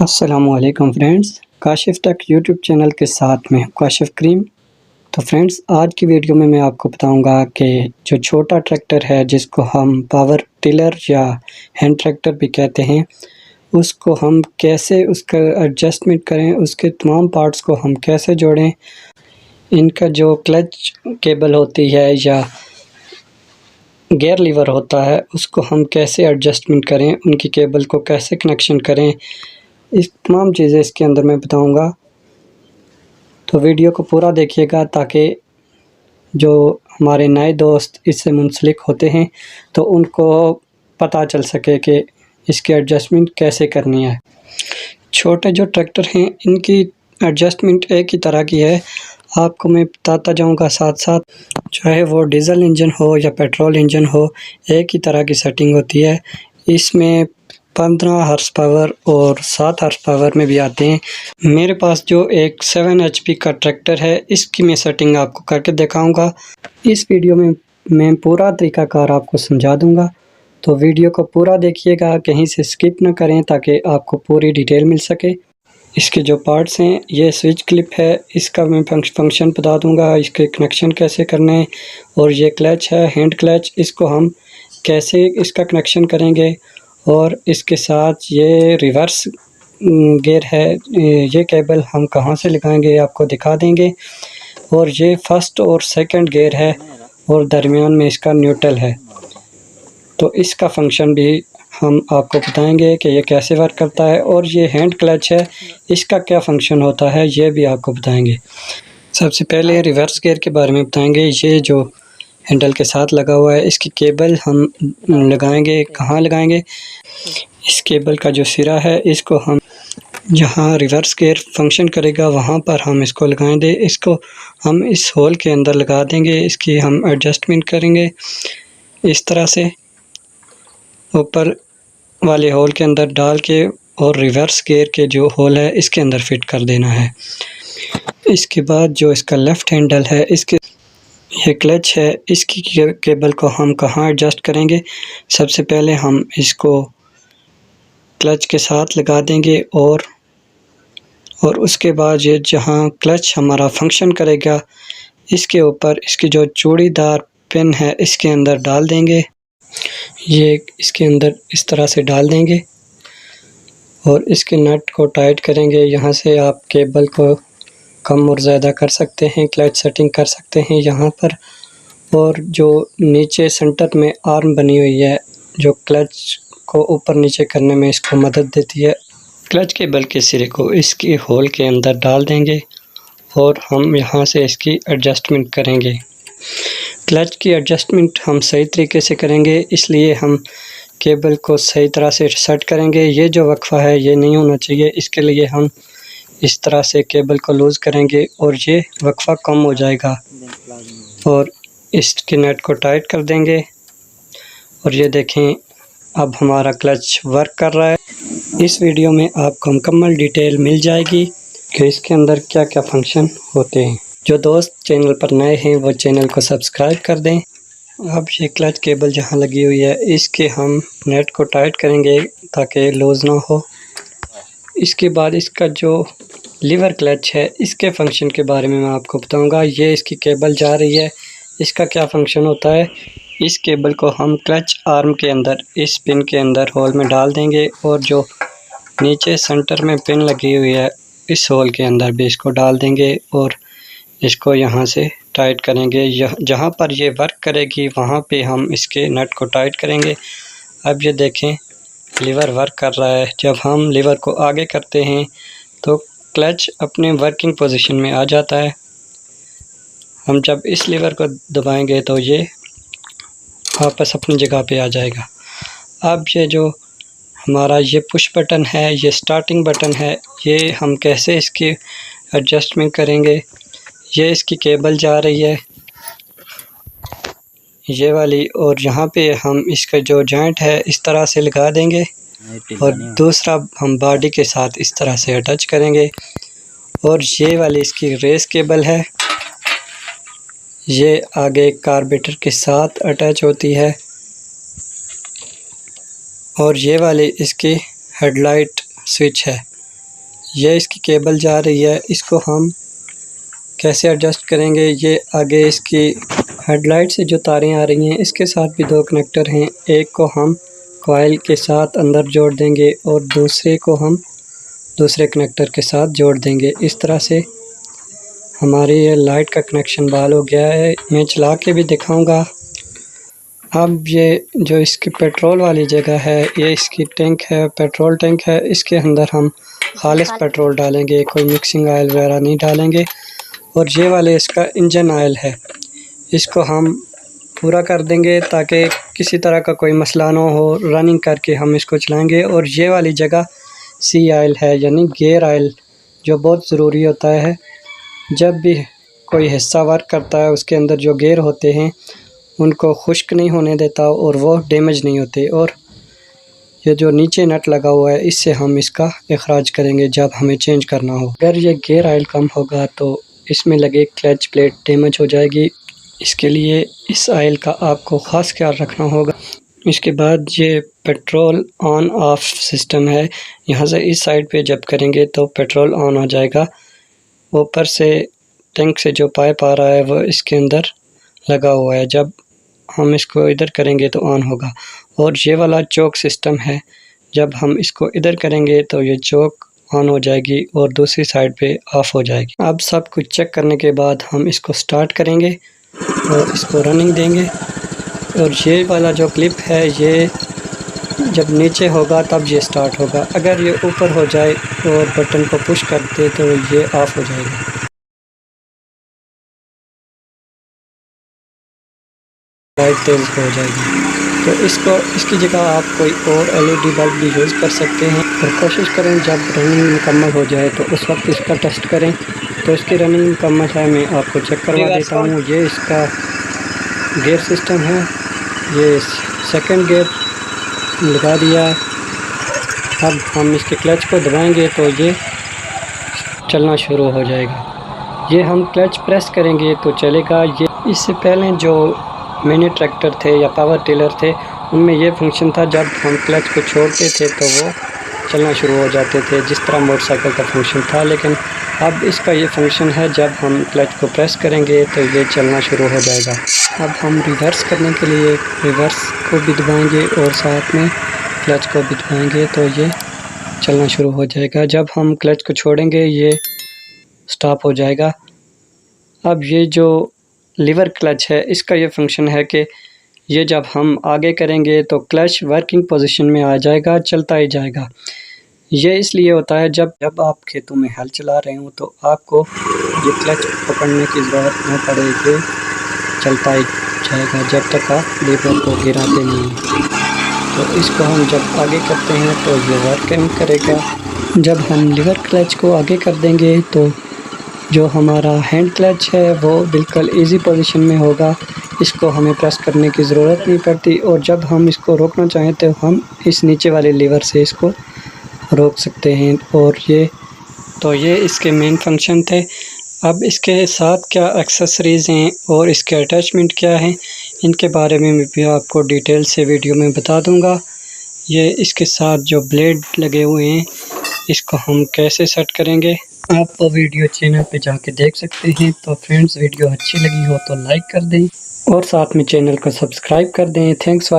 अस्सलामुअलैकुम friends, Kashif take YouTube channel के साथ में काशिफ करीम। तो फ्रेंड्स, आज की वीडियो में मैं आपको बताऊंगा कि जो छोटा ट्रैक्टर है जिसको हम पावर टिलर या हैंड ट्रैक्टर भी कहते हैं, उसको हम कैसे उसका एडजस्टमेंट करें, उसके तमाम पार्ट्स को हम कैसे जोड़ें, इनका जो क्लच केबल होती है या गियर लीवर होता है उसको हम कैसे एडजस्टमेंट करें, उनकी केबल को कैसे कनेक्शन करें, इस तमाम चीज़ें इसके अंदर मैं बताऊंगा। तो वीडियो को पूरा देखिएगा ताकि जो हमारे नए दोस्त इससे मुंसलिक होते हैं तो उनको पता चल सके कि इसकी एडजस्टमेंट कैसे करनी है। छोटे जो ट्रैक्टर हैं इनकी एडजस्टमेंट एक ही तरह की है, आपको मैं बताता जाऊंगा साथ साथ। चाहे वो डीजल इंजन हो या पेट्रोल इंजन हो, एक ही तरह की सेटिंग होती है। इसमें 15 हॉर्स पावर और 7 हॉर्स पावर में भी आते हैं। मेरे पास जो एक 7 HP का ट्रैक्टर है, इसकी मैं सेटिंग आपको करके दिखाऊंगा। इस वीडियो में मैं पूरा तरीकाकार आपको समझा दूंगा, तो वीडियो को पूरा देखिएगा, कहीं से स्किप ना करें ताकि आपको पूरी डिटेल मिल सके। इसके जो पार्ट्स हैं, ये स्विच क्लिप है, इसका मैं फंक्शन बता दूंगा, इसके कनेक्शन कैसे करने हैं। और ये क्लच है, हैंड क्लच, इसको हम कैसे इसका कनेक्शन करेंगे। और इसके साथ ये रिवर्स गियर है, ये केबल हम कहाँ से लगाएंगे आपको दिखा देंगे। और ये फर्स्ट और सेकंड गियर है और दरमियान में इसका न्यूट्रल है, तो इसका फंक्शन भी हम आपको बताएंगे कि ये कैसे वर्क करता है। और ये हैंड क्लच है, इसका क्या फंक्शन होता है ये भी आपको बताएंगे। सबसे पहले रिवर्स गियर के बारे में बताएंगे। ये जो हैंडल के साथ लगा हुआ है, इसकी केबल हम लगाएंगे, कहाँ लगाएंगे। इस केबल का जो सिरा है, इसको हम जहाँ रिवर्स गियर फंक्शन करेगा वहाँ पर हम इसको लगाएंगे। इसको हम इस होल के अंदर लगा देंगे, इसकी हम एडजस्टमेंट करेंगे इस तरह से ऊपर वाले होल के अंदर डाल के, और रिवर्स गियर के जो होल है इसके अंदर फिट कर देना है। इसके बाद जो इसका लेफ़्ट हैंडल है, इसके ये क्लच है, इसकी केबल को हम कहाँ एडजस्ट करेंगे। सबसे पहले हम इसको क्लच के साथ लगा देंगे और उसके बाद ये जहाँ क्लच हमारा फंक्शन करेगा, इसके ऊपर इसकी जो चूड़ीदार पिन है इसके अंदर डाल देंगे। ये इसके अंदर इस तरह से डाल देंगे और इसके नट को टाइट करेंगे। यहाँ से आप केबल को कम और ज़्यादा कर सकते हैं, क्लच सेटिंग कर सकते हैं यहाँ पर। और जो नीचे सेंटर में आर्म बनी हुई है, जो क्लच को ऊपर नीचे करने में इसको मदद देती है, क्लच केबल के सिरे को इसकी होल के अंदर डाल देंगे और हम यहाँ से इसकी एडजस्टमेंट करेंगे। क्लच की एडजस्टमेंट हम सही तरीके से करेंगे, इसलिए हम केबल को सही तरह से सेट करेंगे। ये जो वक्फा है ये नहीं होना चाहिए, इसके लिए हम इस तरह से केबल को लूज़ करेंगे और ये वक्फा कम हो जाएगा। और इसके नट को टाइट कर देंगे और ये देखें, अब हमारा क्लच वर्क कर रहा है। इस वीडियो में आपको मुकम्मल डिटेल मिल जाएगी कि इसके अंदर क्या क्या फंक्शन होते हैं। जो दोस्त चैनल पर नए हैं वो चैनल को सब्सक्राइब कर दें। अब ये क्लच केबल जहाँ लगी हुई है, इसके हम नेट को टाइट करेंगे ताकि लूज़ ना हो। इसके बाद इसका जो लीवर क्लच है, इसके फंक्शन के बारे में मैं आपको बताऊंगा। ये इसकी केबल जा रही है, इसका क्या फंक्शन होता है। इस केबल को हम क्लच आर्म के अंदर, इस पिन के अंदर होल में डाल देंगे और जो नीचे सेंटर में पिन लगी हुई है इस होल के अंदर भी इसको डाल देंगे और इसको यहाँ से टाइट करेंगे। जहाँ पर ये वर्क करेगी वहाँ पे हम इसके नट को टाइट करेंगे। अब ये देखें, लीवर वर्क कर रहा है। जब हम लीवर को आगे करते हैं तो क्लच अपने वर्किंग पोजीशन में आ जाता है। हम जब इस लीवर को दबाएंगे तो ये वापस अपनी जगह पे आ जाएगा। अब ये जो हमारा ये पुश बटन है, ये स्टार्टिंग बटन है, ये हम कैसे इसकी एडजस्टमेंट करेंगे। ये इसकी केबल जा रही है ये वाली, और यहाँ पे हम इसका जो जॉइंट है इस तरह से लगा देंगे और दूसरा हम बॉडी के साथ इस तरह से अटैच करेंगे। और ये वाली इसकी रेस केबल है, ये आगे कार्बोरेटर के साथ अटैच होती है। और ये वाली इसकी हेडलाइट स्विच है, ये इसकी केबल जा रही है, इसको हम कैसे एडजस्ट करेंगे। ये आगे इसकी हेडलाइट से जो तारें आ रही हैं इसके साथ भी 2 कनेक्टर हैं। एक को हम कॉइल के साथ अंदर जोड़ देंगे और दूसरे को हम दूसरे कनेक्टर के साथ जोड़ देंगे। इस तरह से हमारी ये लाइट का कनेक्शन बहाल हो गया है। मैं चला के भी दिखाऊंगा। अब ये जो इसकी पेट्रोल वाली जगह है, ये इसकी टैंक है, पेट्रोल टैंक है। इसके अंदर हम खालिस पेट्रोल डालेंगे, कोई मिक्सिंग ऑयल वगैरह नहीं डालेंगे। और ये वाले इसका इंजन ऑयल है, इसको हम पूरा कर देंगे ताकि किसी तरह का कोई मसला ना हो। रनिंग करके हम इसको चलाएंगे। और ये वाली जगह सी ऑयल है, यानी गियर ऑयल, जो बहुत ज़रूरी होता है। जब भी कोई हिस्सा वर्क करता है उसके अंदर जो गियर होते हैं उनको खुश्क नहीं होने देता और वो डैमेज नहीं होते। और ये जो नीचे नट लगा हुआ है इससे हम इसका इखराज करेंगे जब हमें चेंज करना हो। अगर ये गियर ऑयल कम होगा तो इसमें लगे क्लच प्लेट डैमेज हो जाएगी। इसके लिए इस ऑयल का आपको ख़ास ख्याल रखना होगा। इसके बाद ये पेट्रोल ऑन ऑफ सिस्टम है, यहाँ से इस साइड पे जब करेंगे तो पेट्रोल ऑन हो जाएगा। ऊपर से टैंक से जो पाइप आ रहा है वो इसके अंदर लगा हुआ है, जब हम इसको इधर करेंगे तो ऑन होगा। और ये वाला चोक सिस्टम है, जब हम इसको इधर करेंगे तो ये चोक ऑन हो जाएगी और दूसरी साइड पे ऑफ हो जाएगी। अब सब कुछ चेक करने के बाद हम इसको स्टार्ट करेंगे और इसको रनिंग देंगे। और ये वाला जो क्लिप है ये जब नीचे होगा तब ये स्टार्ट होगा। अगर ये ऊपर हो जाए और बटन को पुश कर दे तो ये ऑफ हो जाएगा, लाइट तेज हो जाएगी। तो इसकी जगह आप कोई और LED बल्ब भी यूज़ कर सकते हैं। और कोशिश करें जब रनिंग मुकम्मल हो जाए तो उस वक्त इसका टेस्ट करें। तो इसकी रनिंग मुकम्मल है, मैं आपको चेक करवा देता हूँ। ये इसका गियर सिस्टम है, ये सेकंड गियर लगा दिया। अब हम इसके क्लच को दबाएंगे तो ये चलना शुरू हो जाएगा। ये हम क्लच प्रेस करेंगे तो चलेगा। ये इससे पहले जो मिनी ट्रैक्टर थे या पावर टिलर थे उनमें ये फंक्शन था, जब हम क्लच को छोड़ते थे तो वो चलना शुरू हो जाते थे, जिस तरह मोटरसाइकिल का फंक्शन था। लेकिन अब इसका ये फंक्शन है, जब हम क्लच को प्रेस करेंगे तो ये चलना शुरू हो जाएगा। अब हम रिवर्स करने के लिए रिवर्स को भी दबाएंगे और साथ में क्लच को भी दबाएंगे तो ये चलना शुरू हो जाएगा। जब हम क्लच को छोड़ेंगे ये स्टॉप हो जाएगा। अब ये जो लीवर क्लच है इसका ये फंक्शन है कि ये जब हम आगे करेंगे तो क्लच वर्किंग पोजीशन में आ जाएगा, चलता ही जाएगा। ये इसलिए होता है जब आप खेतों में हल चला रहे हो तो आपको ये क्लच पकड़ने की ज़रूरत न पड़े, ये चलता ही जाएगा जब तक आप लीवर को गिराते नहीं। तो इसको हम जब आगे करते हैं तो ये वर्किंग करेगा। जब हम लीवर क्लच को आगे कर देंगे तो जो हमारा हैंड क्लच है वो बिल्कुल इजी पोजीशन में होगा, इसको हमें प्रेस करने की ज़रूरत नहीं पड़ती। और जब हम इसको रोकना चाहें तो हम इस नीचे वाले लीवर से इसको रोक सकते हैं। और ये इसके मेन फंक्शन थे। अब इसके साथ क्या एक्सेसरीज़ हैं और इसके अटैचमेंट क्या हैं, इनके बारे में मैं भी आपको डिटेल से वीडियो में बता दूंगा। ये इसके साथ जो ब्लेड लगे हुए हैं इसको हम कैसे सेट करेंगे आप वीडियो चैनल पे जाके देख सकते हैं। तो फ्रेंड्स, वीडियो अच्छी लगी हो तो लाइक कर दें और साथ में चैनल को सब्सक्राइब कर दें। Thanks for